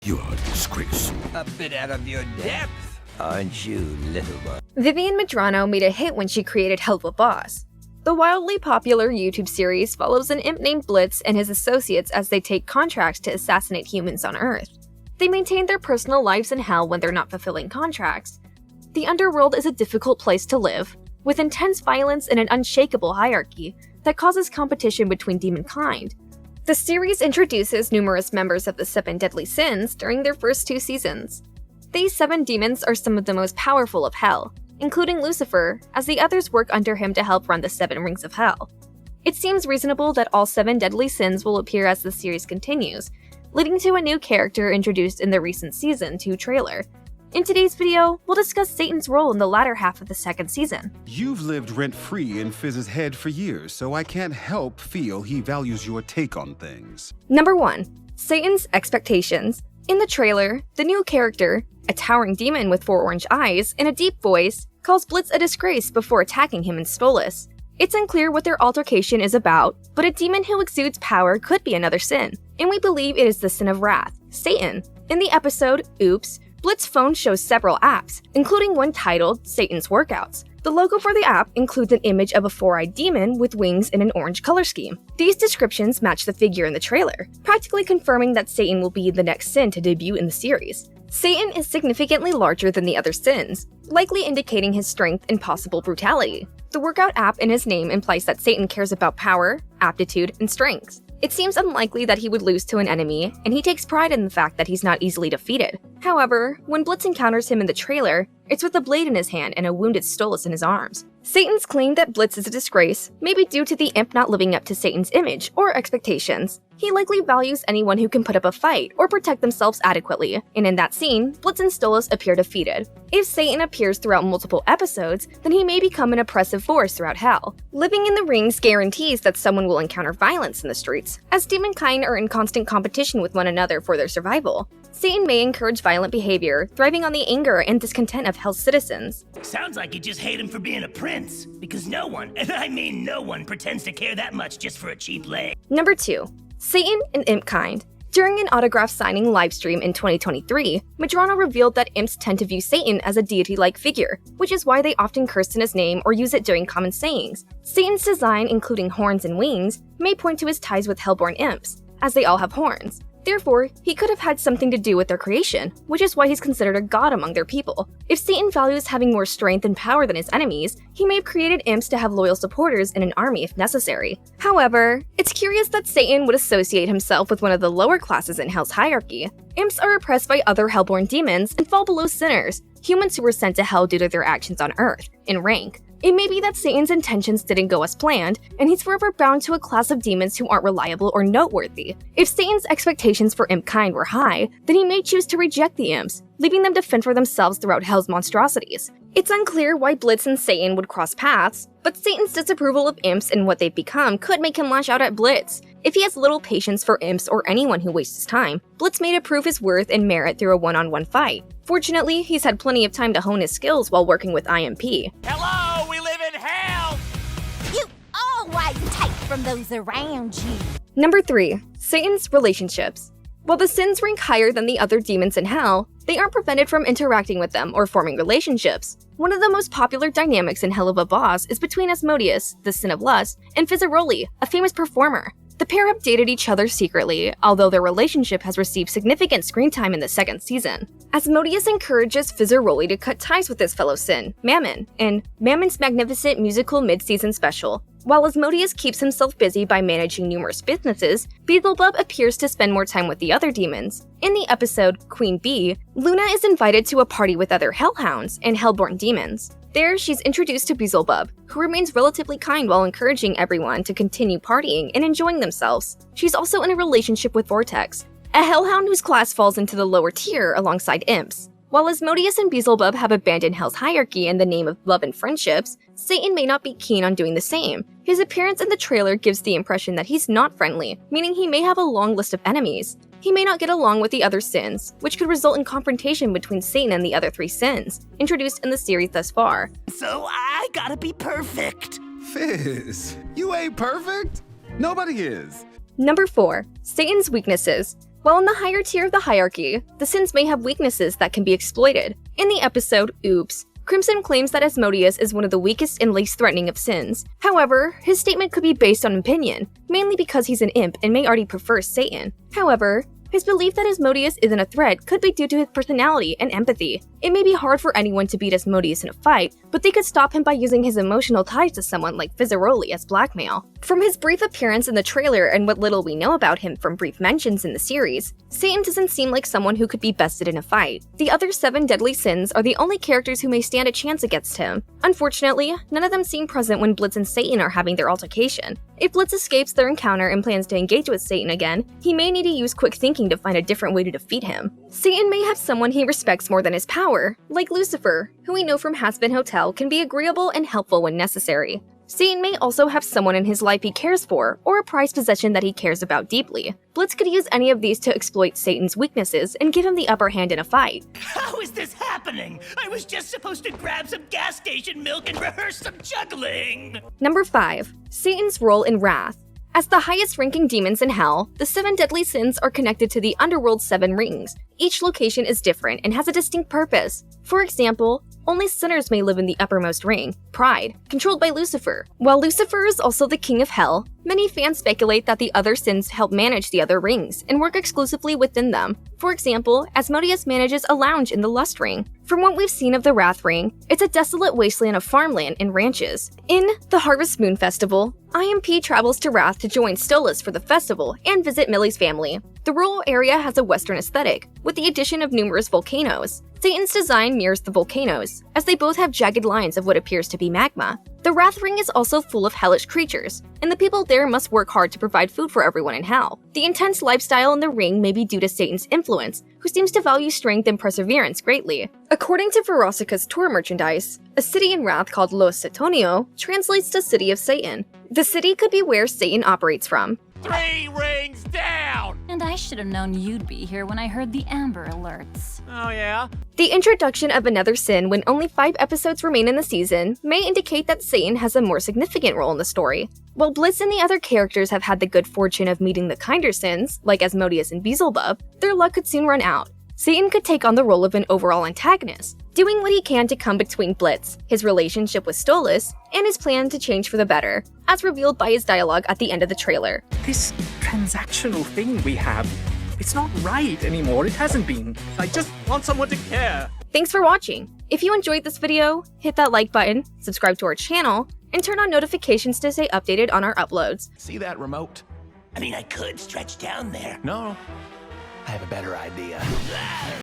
You are a disgrace. A bit out of your depth, aren't you, little one? Vivienne Medrano made a hit when she created Helluva Boss. The wildly popular YouTube series follows an imp named Blitz and his associates as they take contracts to assassinate humans on Earth. They maintain their personal lives in hell when they're not fulfilling contracts. The underworld is a difficult place to live, with intense violence and an unshakable hierarchy that causes competition between demonkind. The series introduces numerous members of the 7 deadly sins during their first 2 seasons. These 7 demons are some of the most powerful of hell, including Lucifer, as the others work under him to help run the 7 rings of hell. It seems reasonable that all 7 deadly sins will appear as the series continues, leading to a new character introduced in the recent Season 2 trailer. In today's video, we'll discuss Satan's role in the latter half of the 2nd season. You've lived rent-free in Fizz's head for years, so I can't help feel he values your take on things. Number 1. Satan's expectations. In the trailer, the new character, a towering demon with 4 orange eyes and a deep voice, calls Blitz a disgrace before attacking him in Stolas. It's unclear what their altercation is about, but a demon who exudes power could be another sin, and we believe it is the sin of wrath, Satan. In the episode, Oops, Blitz's phone shows several apps, including one titled Satan's Workouts. The logo for the app includes an image of a 4-eyed demon with wings in an orange color scheme. These descriptions match the figure in the trailer, practically confirming that Satan will be the next sin to debut in the series. Satan is significantly larger than the other sins, likely indicating his strength and possible brutality. The workout app in his name implies that Satan cares about power, aptitude, and strength. It seems unlikely that he would lose to an enemy, and he takes pride in the fact that he's not easily defeated. However, when Blitz encounters him in the trailer, it's with a blade in his hand and a wounded Stolas in his arms. Satan's claim that Blitz is a disgrace may be due to the imp not living up to Satan's image or expectations. He likely values anyone who can put up a fight or protect themselves adequately, and in that scene, Blitz and Stolas appear defeated. If Satan appears throughout multiple episodes, then he may become an oppressive force throughout hell. Living in the rings guarantees that someone will encounter violence in the streets, as demonkind are in constant competition with one another for their survival. Satan may encourage violent behavior, thriving on the anger and discontent of hell's citizens. Sounds like you just hate him for being a prince, because no one, and I mean no one, pretends to care that much just for a cheap leg. Number 2. Satan and Impkind. During an autograph signing livestream in 2023, Medrano revealed that imps tend to view Satan as a deity-like figure, which is why they often curse in his name or use it during common sayings. Satan's design, including horns and wings, may point to his ties with hellborn imps, as they all have horns. Therefore, he could have had something to do with their creation, which is why he's considered a god among their people. If Satan values having more strength and power than his enemies, he may have created imps to have loyal supporters in an army if necessary. However, it's curious that Satan would associate himself with one of the lower classes in Hell's hierarchy. Imps are oppressed by other hellborn demons and fall below sinners, humans who were sent to hell due to their actions on Earth, in rank. It may be that Satan's intentions didn't go as planned, and he's forever bound to a class of demons who aren't reliable or noteworthy. If Satan's expectations for imp-kind were high, then he may choose to reject the imps, leaving them to fend for themselves throughout Hell's monstrosities. It's unclear why Blitz and Satan would cross paths, but Satan's disapproval of imps and what they've become could make him lash out at Blitz. If he has little patience for imps or anyone who wastes his time, Blitz may prove his worth and merit through a one-on-one fight. Fortunately, he's had plenty of time to hone his skills while working with IMP. Hello, we live in hell! You always take from those around you. Number 3. Satan's relationships. While the sins rank higher than the other demons in hell, they aren't prevented from interacting with them or forming relationships. One of the most popular dynamics in Helluva Boss is between Asmodeus, the sin of lust, and Fizzaroli, a famous performer. The pair have dated each other secretly, although their relationship has received significant screen time in the 2nd season. Asmodeus encourages Fizzaroli to cut ties with his fellow sin, Mammon, in Mammon's magnificent musical mid-season special. While Asmodeus keeps himself busy by managing numerous businesses, Beelzebub appears to spend more time with the other demons. In the episode Queen Bee, Luna is invited to a party with other hellhounds and hellborn demons. There, she's introduced to Beelzebub, who remains relatively kind while encouraging everyone to continue partying and enjoying themselves. She's also in a relationship with Vortex, a hellhound whose class falls into the lower tier alongside imps. While Asmodeus and Beelzebub have abandoned Hell's hierarchy in the name of love and friendships, Satan may not be keen on doing the same. His appearance in the trailer gives the impression that he's not friendly, meaning he may have a long list of enemies. He may not get along with the other sins, which could result in confrontation between Satan and the other 3 sins, introduced in the series thus far. So I gotta be perfect. Fizz, you ain't perfect. Nobody is. Number 4. Satan's weaknesses. While in the higher tier of the hierarchy, the sins may have weaknesses that can be exploited. In the episode Oops, Crimson claims that Asmodeus is one of the weakest and least threatening of sins. However, his statement could be based on opinion, mainly because he's an imp and may already prefer Satan. However, his belief that Asmodeus isn't a threat could be due to his personality and empathy. It may be hard for anyone to beat Asmodeus in a fight, but they could stop him by using his emotional ties to someone like Fizzaroli as blackmail. From his brief appearance in the trailer and what little we know about him from brief mentions in the series, Satan doesn't seem like someone who could be bested in a fight. The other 7 deadly sins are the only characters who may stand a chance against him. Unfortunately, none of them seem present when Blitz and Satan are having their altercation. If Blitz escapes their encounter and plans to engage with Satan again, he may need to use quick thinking to find a different way to defeat him. Satan may have someone he respects more than his power, like Lucifer, who we know from Hazbin Hotel can be agreeable and helpful when necessary. Satan may also have someone in his life he cares for, or a prized possession that he cares about deeply. Blitz could use any of these to exploit Satan's weaknesses and give him the upper hand in a fight. How is this happening? I was just supposed to grab some gas station milk and rehearse some juggling! Number 5. Satan's role in Wrath. As the highest-ranking demons in Hell, the 7 deadly sins are connected to the underworld's 7 rings. Each location is different and has a distinct purpose. For example, only sinners may live in the uppermost ring, Pride, controlled by Lucifer. While Lucifer is also the king of Hell, many fans speculate that the other sins help manage the other rings and work exclusively within them. For example, Asmodeus manages a lounge in the Lust Ring. From what we've seen of the Wrath Ring, it's a desolate wasteland of farmland and ranches. In the Harvest Moon Festival, IMP travels to Wrath to join Stolas for the festival and visit Millie's family. The rural area has a Western aesthetic, with the addition of numerous volcanoes. Satan's design mirrors the volcanoes, as they both have jagged lines of what appears to be magma. The Wrath Ring is also full of hellish creatures, and the people there must work hard to provide food for everyone in Hell. The intense lifestyle in the ring may be due to Satan's influence, who seems to value strength and perseverance greatly. According to Verosica's tour merchandise, a city in Wrath called Los Satonio translates to City of Satan. The city could be where Satan operates from. 3 rings down! And I should have known you'd be here when I heard the Amber Alerts. Oh yeah? The introduction of another sin when only 5 episodes remain in the season may indicate that Satan has a more significant role in the story. While Blitz and the other characters have had the good fortune of meeting the kinder sins, like Asmodeus and Beelzebub, their luck could soon run out. Satan could take on the role of an overall antagonist, doing what he can to come between Blitz, his relationship with Stolas, and his plan to change for the better, as revealed by his dialogue at the end of the trailer. This transactional thing we have, it's not right anymore. It hasn't been. I just want someone to care. Thanks for watching! If you enjoyed this video, hit that like button, subscribe to our channel, and turn on notifications to stay updated on our uploads. See that remote? I mean, I could stretch down there. No. I have a better idea.